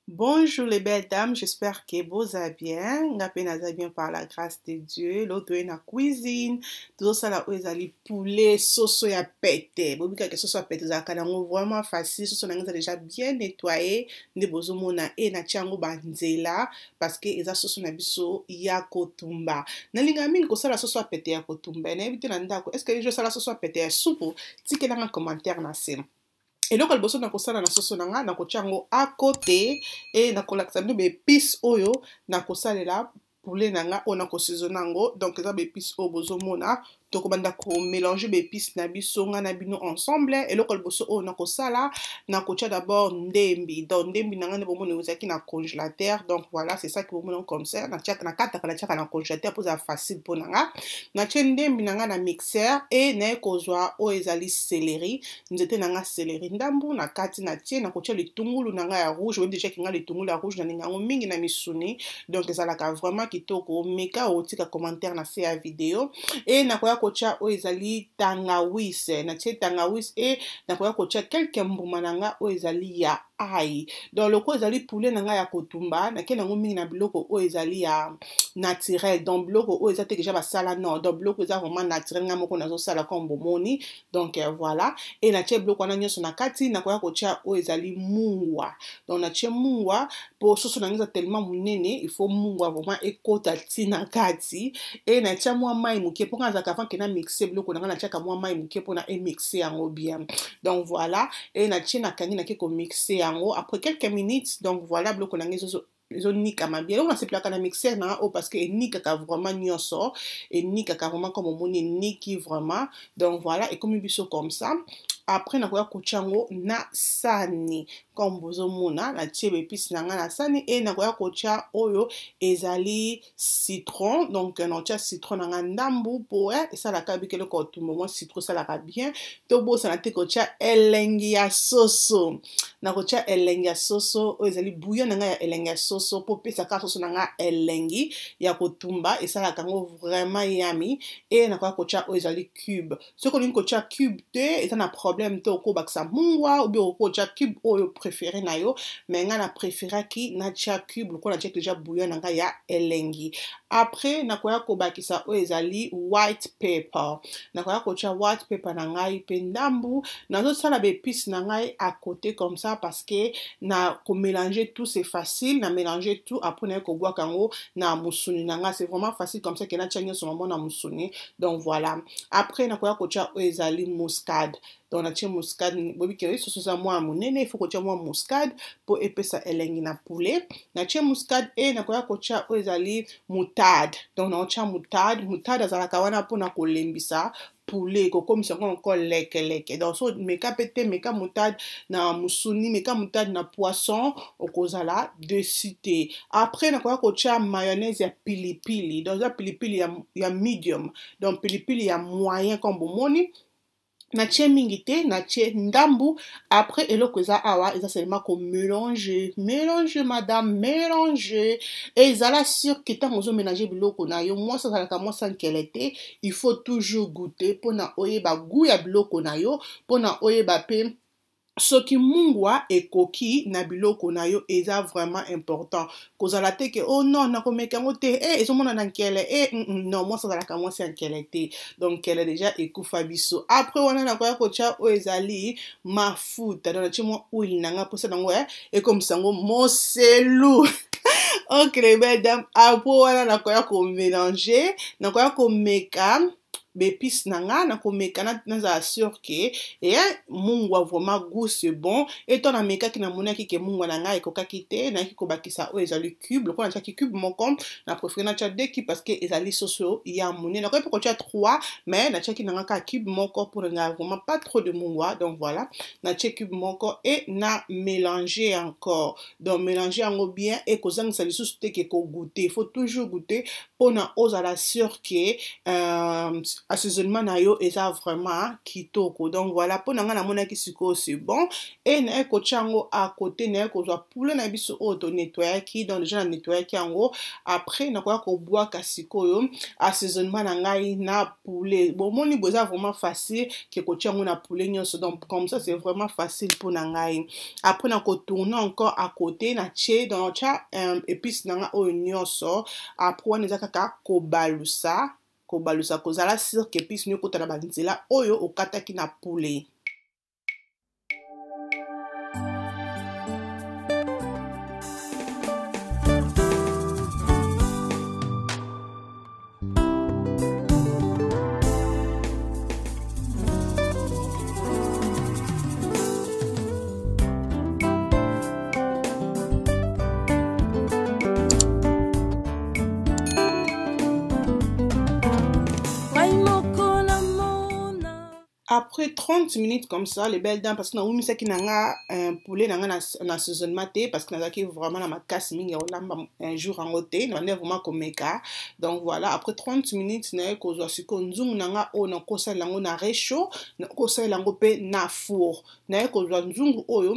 Bonjour les belles dames, j'espère que vous allez bien. Vous bien par la grâce de Dieu. L'autre est dans la cuisine. Tout ça là où ils allaient poulet, sauce ya pété. Vous voyez que sauce ya pété, ça vraiment facile. Sauce là déjà bien nettoyé. Ne bozo mona et na chango banzela parce que eza sauce na biso ya kotumba. Na linga mingi ko sala sauce ya pété ya kotumba. Na éviter na ndako. Est-ce que je sala sauce ya pété ya soupe? Tikela un commentaire na sem. Et donc, le bosso na kosala na soso nanga na kochango à côté et na kolakisa bino be épices oyo na kosalela poulet nanga o na kosizonango donc eza be épices o bozo mona to kobanda ko mélanger be épices na biso nga na bino ensemble et donc le bosso o na kosala na kocha d'abord ndembi donc ndembi nanga ne bomona uzaki na congélateur donc voilà c'est ça que bomona comme ça na tchaka na kata kana tchaka na congélateur pour ça facile pour nanga na tche ndembi nanga na mixeur et na kozwa o ezali céleri nzete nanga céleri ndambu na kati na tie na kocha litungulu nanga ya rouge même déjà kinga litungulu ya rouge na ninga mingi na misuni donc ezalaka vraiment kitoko meka otika commentaire na se ya vidéo et na koya kocha o ezali tangawise na tie tangawise et na koya kocha quelques mbuma nanga o ezali ya aïe donc le ko ezali poulet nanga ya kotumba na kena mingi na biloko o ezali ya naturel donc biloko o ezate déjà basala non donc biloko eza vraiment naturel nga moko nazo sala comme bomoni donc voilà et na tie biloko na nyonso na kati na koya kocha o ezali mungwa donc na tie mungwa pour soso na ngeza tellement munene il faut mungwa vraiment ekota tina kati et na tie mwa mai muke pour nga zaka avant que na mixer biloko na tia ka mwa mai muke pour na mixer yango bien donc voilà et na tie na kangi na ke ko mixer après quelques minutes donc voilà bloc on a les nika mabia on a sepla kana mixer na o parce que nika ka vraiment nyonso et nika ka vraiment comme on niki vraiment donc voilà et comme biso comme ça après na koya kochango na sani comme bozo mona na tie épices nanga na sani et na koya kocha oyo ezali citron donc na tia citron nanga ndambu pour et ça la kabi kele ko tout moment citron ça la ka bien to bo ça na te kocha elengi ya soso na kocha elengi ya soso o ezali bouillon nanga ya elengi ya soso pour pesa ka soso nanga elengi ya kotumba et ça la kango vraiment yummy et na koya kocha o ezali cube ce qu'on kocha cube te et na problème to ko baksa mungwa ou bien ko cha cube oyo préféré na yo mais nga na préféré ki na cha cube ko na cha déjà bouillon nga ya elengi après na koya ko bakisa o ezali white pepper na koya ko cha white pepper na ngai pe ndambu na zo sala be épices na ngai à côté comme ça parce que na ko mélanger tout c'est facile na mélanger tout après na ko gwa kango na musuni na nga c'est vraiment facile comme ça que na cha nyo so na musuni donc voilà après na koya ko cha o ezali muscade donc na tia muscade bobi ke so so moi monene il faut ko tia moi muscade pour epesa elengi na poulet na tia muscade et na koya ko tia o ezali moutarde donc na tia moutarde azalaka wana pour na kolembisa poulet ko comme ça encore leke donc so meka pete meka moutarde na musuni meka moutarde na poisson okozala de cité après na koya ko tia mayonnaise ya pilipili donc ya pilipili ya medium donc pilipili ya moyen comme bomoni na tie mingi te na tie ndambu après eloko eza awa eza seulement ko mélanger madame mélanger et ezala sûr que tant ozo mélanger biloko na yo moi ça zalaka moi sans kelete il faut toujours goûter pona oyeba goût ya biloko na yo pona oyeba pe soki mungwa ekoki na biloko na yo eza vraiment important kozala te ke oh non na komeka ngo te ezomona na nkele non moi ça zalaka moi c'est nkele te donc elle est déjà ekufa biso après wana na koya kocha o ezali mafuta donc tu moi huile nanga posa nango et comme ça ngo moselu ok les belles dames après wana na koya ko mélanger na koya ko meka bepis nanga na komeka na za sûr que et mungwa vraiment goût c'est bon et ton ameka ki na monaki ke mungwa nanga ekokaki te na ki kobakisa o ezali cube le ko na ki cube mon compte na préféré na tia 2 ki parce que ezali soso ya monene na ko peut tia 3 mais na tia ki nanga ka cube mon corps pour nga vraiment pas trop de mungwa donc voilà na tia cube mon corps et na mélanger encore donc mélanger en bien et kozang ça lisusu te ke ko goûter faut toujours goûter pour na ozala sûr que assaisonnement na yo eza vraiment kitoko. Donc voilà, pour nanga na mona ki siko c'est bon. Et na eko chango à côté na eko zo poulet na biso auto nettoyer ki donc déjà na nettoyer ki yango. Après na ko boire kasiko yo assaisonnement na ngai na poulet. Bon moni boza vraiment facile que ko chango na poulet nyonso. Donc comme ça c'est vraiment facile pour na ngai. Après na ko tourner encore à côté na che dans cha épices na nga o nyonso. Après on ezaka ka kobalusa kozala sur que épices nyo kota na banzela oyo okataki na poulet. Après 30 minutes comme ça, les belles dames, parce que nous avons un poulet dans un assaisonnement, parce que nous avons vraiment ma casse un jour en côté, nous avons vraiment comme méca. Donc voilà, après 30 minutes, nous avons aussi qu'on zoom nanga o na kosa lango na réchaud, na kosa lango pe na four. Nous avons zoom o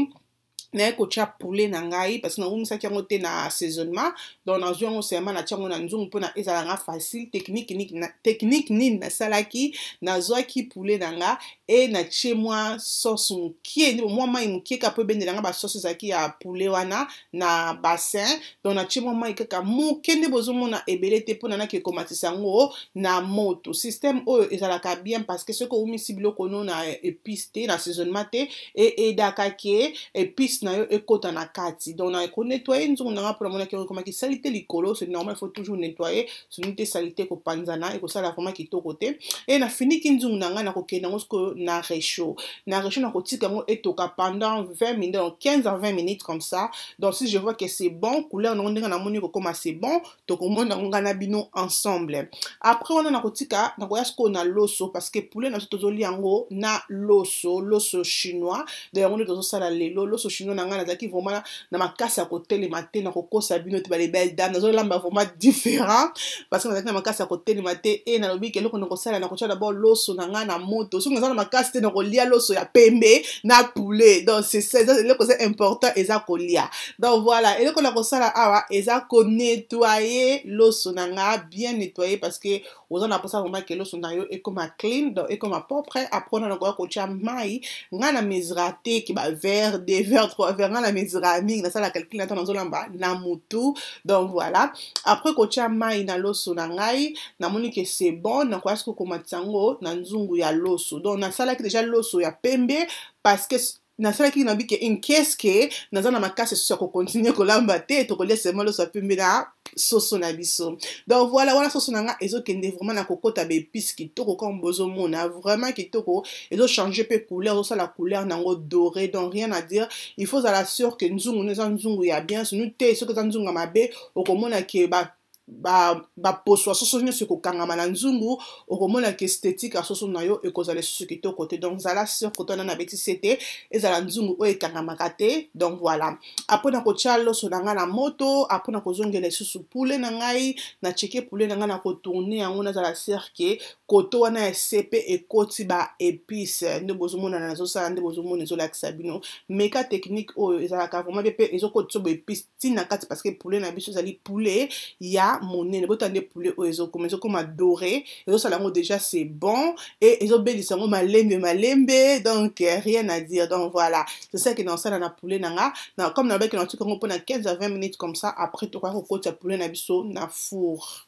na ko tia poulet na ngai parce que na umisa ki yango te na assaisonnement donc na zo yango sema na tia yango na nzungu mpona ezala nga facile technique nini na salaki na zo ki poulet na nga et na tie moi sauce mukie moi mai mukie ka po bendela nga ba sauce zaki ya poulet wana na bassin donc na tie moi mai kaka mukie nde bozo mona ebele te pona na ke komatisa ngo na moto système oyo ezala ka bien parce que ce ko umisi biloko no na épice te na assaisonnement te et edaka ke épice na yo ekota na kati donc na ko nettoyer nzungu na pour mona ki comme ki salité likolo c'est normal il faut toujours nettoyer sinon te salité ko panzana et ko sala vraiment kitoko te et na fini ki nzungu na nga na ko kenda ngo na réchaud na ko tika ngo etoka pendant 20 minutes donc 15 à 20 minutes comme ça donc si je vois que c'est bon couleur na ndenga na moni ko comme c'est bon to ko mona nga na bino ensemble après on na ko tika na ko yasko na loso parce que poulet na to zoli yango na loso chinois d'ailleurs on doit sala lelo loso chinois na nga na zaki vraiment na makasi ya kotelema te na kokosa bino te bale belle dame nazo lamba vraiment différent parce que na zaki na makasi ya kotelema te et na lobi ke loko na kosala na kocha d'abord loso na nga na moto so na makasi te na kolia loso ya pembe na poulet donc c'est ça loko c'est important eza kolia donc voilà et loko na kosala awa eza ko nettoyer loso na nga bien nettoyer parce que aux on a pensé vraiment que loso na yo est comme clean donc est comme propre après on a ko kocha mai nga na misrate ki ba verre des verres 3 verres nga na misrami na sala calcul na tono zolamba na mutu donc voilà après kocha mai na loso na ngai na moni que c'est bon na kwa sko komatsango na nzungu ya loso donc na sala ki déjà loso ya pembe parce que na sala ki na bi que in case que na zana makase so ko continuer ko lamba te to ko laisser malo so pembe na soso na biso donc voilà soso na nga ezo kende vraiment na kokota be épices kitoko comme bozo mona vraiment kitoko ezo changer pe couleur so la couleur nango doré donc rien à dire il faut à la sûr que nzungu neza nzungu ya bien sunu te so ko nzungu mabe okomona ke ba poso soso nyonso kokangama na nzungu okomona ke esthétique a soso na yo ekozala soso kitoko te donc zala sur koto na beti sete ezala nzungu o ekangamaka te donc voilà après na kotia loso na nga na moto après na kozongela susu poulet na ngai na cheke poulet na nga na kotourner yango na zala sur ke koto wana esepe ekoti ba épice nde bozomona na zosala nde bozomona ezolakisa bino meka technique oyo ezalaka vraiment pe ezokotisa ba épice tina kati parce que poulet na biso ezali poulet ya monene botande poulet oyo ezo comme doré ezo sala ngo déjà c'est bon et ezo belisa ngo malembe donc rien à dire donc voilà c'est ça que dans ça na poulet nanga na comme na beki na tuka ngo pona 15 à 20 minutes comme ça après to kwa ko tia poulet na biso na four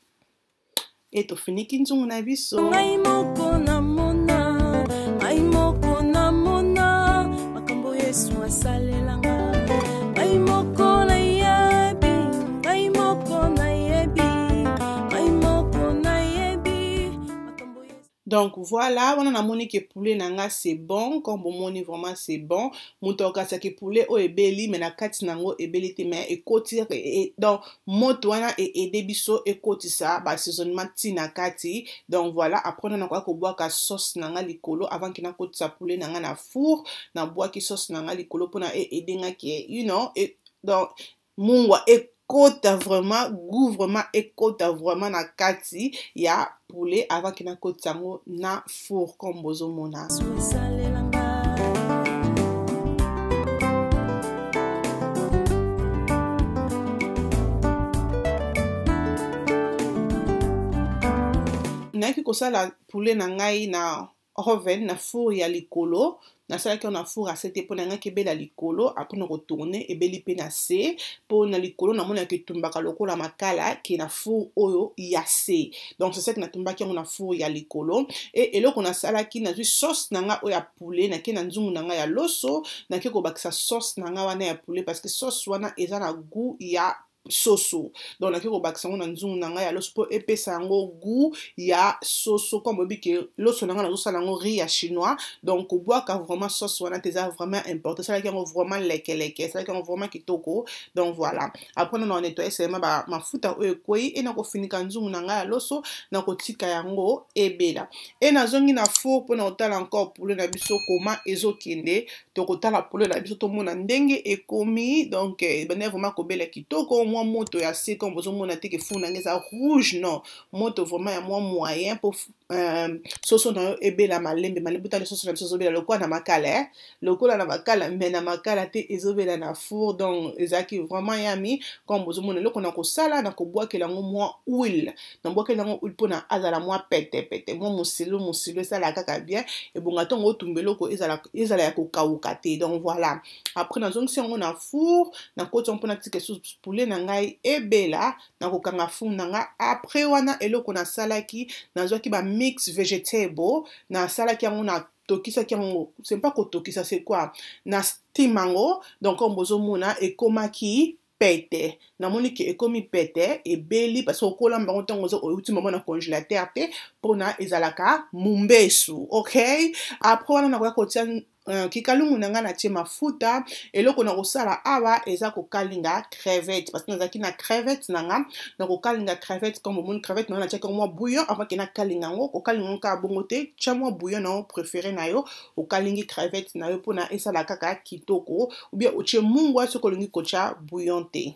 et to fini kinzungu na biso ngai moko na mona makambo Yesu asalelanga ngai moko na donc voilà, on a moni que poulet nanga c'est bon, comme bon moni vraiment c'est bon. Mouton kasa que poulet o ebeli mais na kati nango ebeli te mais e koti et donc moto wana et debiso e koti ça ba assaisonnement ti na kati. Donc voilà, après on a quoi ko boire ka sauce nanga likolo avant qu'il na koti sa poulet nanga na four, na boire ki sauce nanga likolo pona e edenga ke you know et donc mungwa ekota vraiment goût vraiment ekota vraiment na kati ya poulet avant que na koti yango na four comme bozomona. Naki kosala poulet na ngai na oven na four ya likolo nasalaki na four à sete pona nga kebela likolo après na retourner ebeli pe na se pona likolo na mona ke tumbaka lokola makala ke na four oyo ya se donc c'est ça que na tumbaki na four ya likolo et eloko na salaki na sauce na nga oya poulet na ke na nzungu na nga ya loso na ke ko bakisa sauce na nga wana ya poulet parce que sauce wana eza na goût ya soso donc na kiko bakisa ngo na nzungu na nga ya loso po epesa yango goût ya soso comme obi ke loso na nga na sala ngo riz ya chinois donc obwaka vraiment sauce wana teza vraiment important ça like yango vraiment leke ça like yango vraiment kitoko donc voilà après on nettoyer seulement ba mafuta oyo koi et na ko finika nzungu na nga ya loso na ko tika yango ebela et na zongi na four po na otala encore poulet na biso koma ezokende to kotala poulet na biso to mona ndenge ekomi donc bene vraiment ko bela kitoko moto ya se comme vous mona te ke funa ngeza rouge non moto vraiment ya moyen pour soso na ebela malembe buta le soso na soso bela lokwa na makala lokola na makala mais na makala te ezobela na four donc ezaki vraiment yami comme vous mona loko na ko sala na ko boakela ngo moi huile na boakela ngo huile pona azala moi pete moi musilo sala kaka bien et bonga tongo tumbelo ko ezala ya ko kauka te donc voilà après na zongi ngo na four na ko tongo pona tike sous poulet na ngai ebela na ko kanga four na nga après wana eloko na salaki na zoki ba mix vegetable na salaki yango na tokisa yango c'est pas ko tokisa c'est quoi na steamango donc on bozomona ekomaki pete na moni ke ekomi pete ebeli parce que okola mbango ntango zo outi mama na congélateur te pona ezalaka mumbesu okay après wana na ko tia kikalungu na nga na tie mafuta eloko na kosala awa eza kokalinga crevette parce que nazaki na crevette na nga na kokalinga crevette comme mon crevette na tia comme bouillon avant que na kalinga ngo kokalinga ngo ka bongo te tia mo bouillon na préféré na yo okalingi crevette na yo pona esala kaka kitoko ou bien otie mungwa soko lingi kocha bouillon te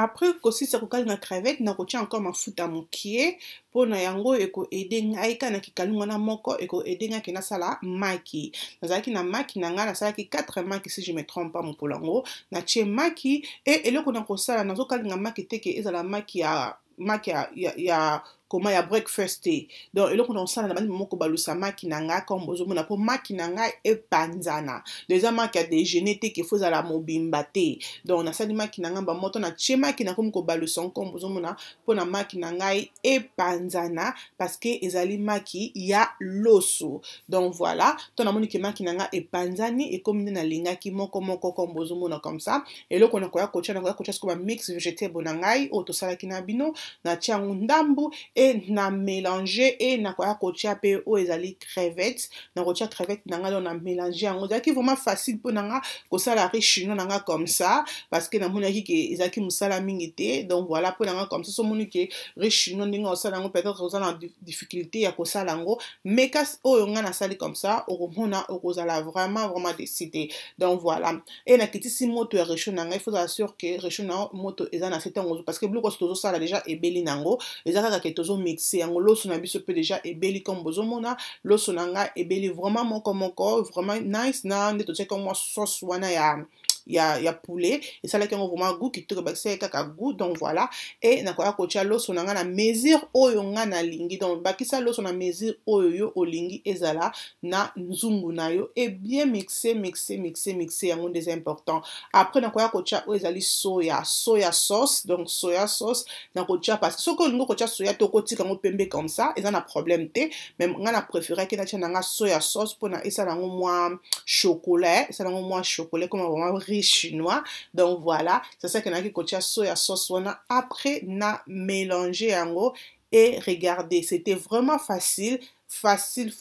après kosi sa kokalinga crevette na kotia encore mafuta mokie pona yango eko aider ngai kana kikalunga na moko eko aider ngai na sala maki nazaki na maki na nga na salaki 4 maki si je me trompe pas mon polango na tie maki et eloko na kosala nazo kalinga maki teke ezala maki ya comment ya breakfast donc eloko na sala na bandi moko balusa maki na nga comme bozomona po maki na nga epanzana déjà maki ya déjeuner te ke faut la mobimba te donc na sali maki na nga ba moto na tie maki na comme ko balusa comme bozomona po na maki na nga epanzana parce que ezali maki ya loso donc voilà to na moni ke maki na nga epanzani et comme na lingaki moko comme bozomona comme ça eloko na koya kocha comme mix vegetable na ngai o to sala kina bino na tia ndambu et na mélanger et na koya kocha pe o ezali crevettes na kocha crevettes na nga na mélanger yango zaki vraiment facile pour nanga ko sala riz chinois nanga comme ça parce que na monaki ke ezaki musala mingi te donc voilà pour nanga comme ça so moniki riz chinois ndinga osala ngo peut-être osala difficulté ya ko sala ngo mais kas o nga na sali comme ça o mona o kozala vraiment décidé donc voilà et na kitisi moto ya riz nanga il faut assurer que riz na moto eza na setango parce que bloko tozo sala déjà ebeli nango eza kaka ke tozo mixer yango loso na biso pe déjà ebeli comme bozomona loso nanga ebeli vraiment moko vraiment nice na nde to check comme sauce wana ya poulet et ça là qui ont vraiment goût qui te bakse kaka goût donc voilà et na koya kocha loso nanga na mesure oyo nga na lingi donc bakisa loso na mesure oyo yo olingi ezala na nzungu na yo et bien mixer yango des important après na koya kocha oyo ezali soya sauce donc soya sauce na kocha parce que soko lingo kocha soya to kotika ngo pembe comme ça eza na problème te même nga na préférer que na tia nanga soya sauce pona esala ngo moi chocolat comme vraiment chinois donc voilà c'est ça que na ki kocha soya sauce wana après na mélanger yango et regardez c'était vraiment facile facile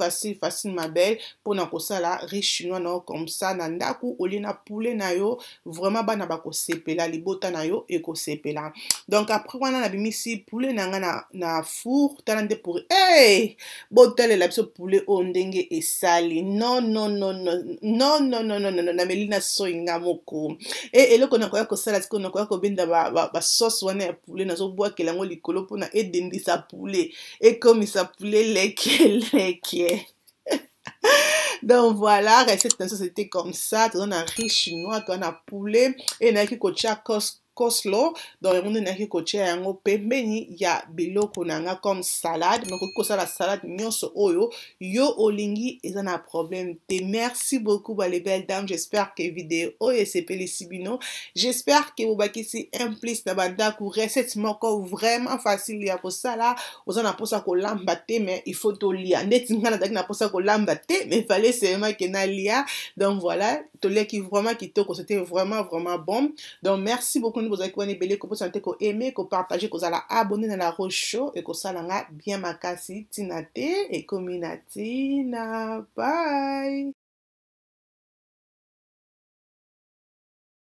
ma belle pour na kosala riz chinois na comme ça na ndaku oli na poulet na yo vraiment bana bako sepela libota na yo e ko sepela. Donc après wana na bimisi poulet na nga na four talande pour botele la biso poulet o ndenge esali non na melina soinga moko eloko na koya kosala tiko na koya kobenda ba sauce wana ya poulet na zo boa kelango likolo pona edendisa poulet ekomisa poulet leke. Donc voilà, recette c'était comme ça, tu as un riz chinois, tu as un poulet et na ki kocha coleslaw dans le monde na ki kocha yango pembeni ya biloko nanga comme salade, mais ko la salade nyonso oyo yo olingi eza na problème te. Merci beaucoup les belles dames, j'espère que vidéo oyo sepeli sibino, j'espère que vous bakisi un plus na banda ku recette moko vraiment facile ya ko sala oza na posa ko lamba te mais il faut to lia ndeti ngana na posa ko lamba te mais fallait seulement que na lia. Donc voilà, to lia qui vraiment kitoko, c'était vraiment bon. Donc merci beaucoup vous avez koné belé ko santé ko aimer ko partager ko zala abonner na la Rose Show et ko sala nga bien makasi tinate et kominatina. Bye.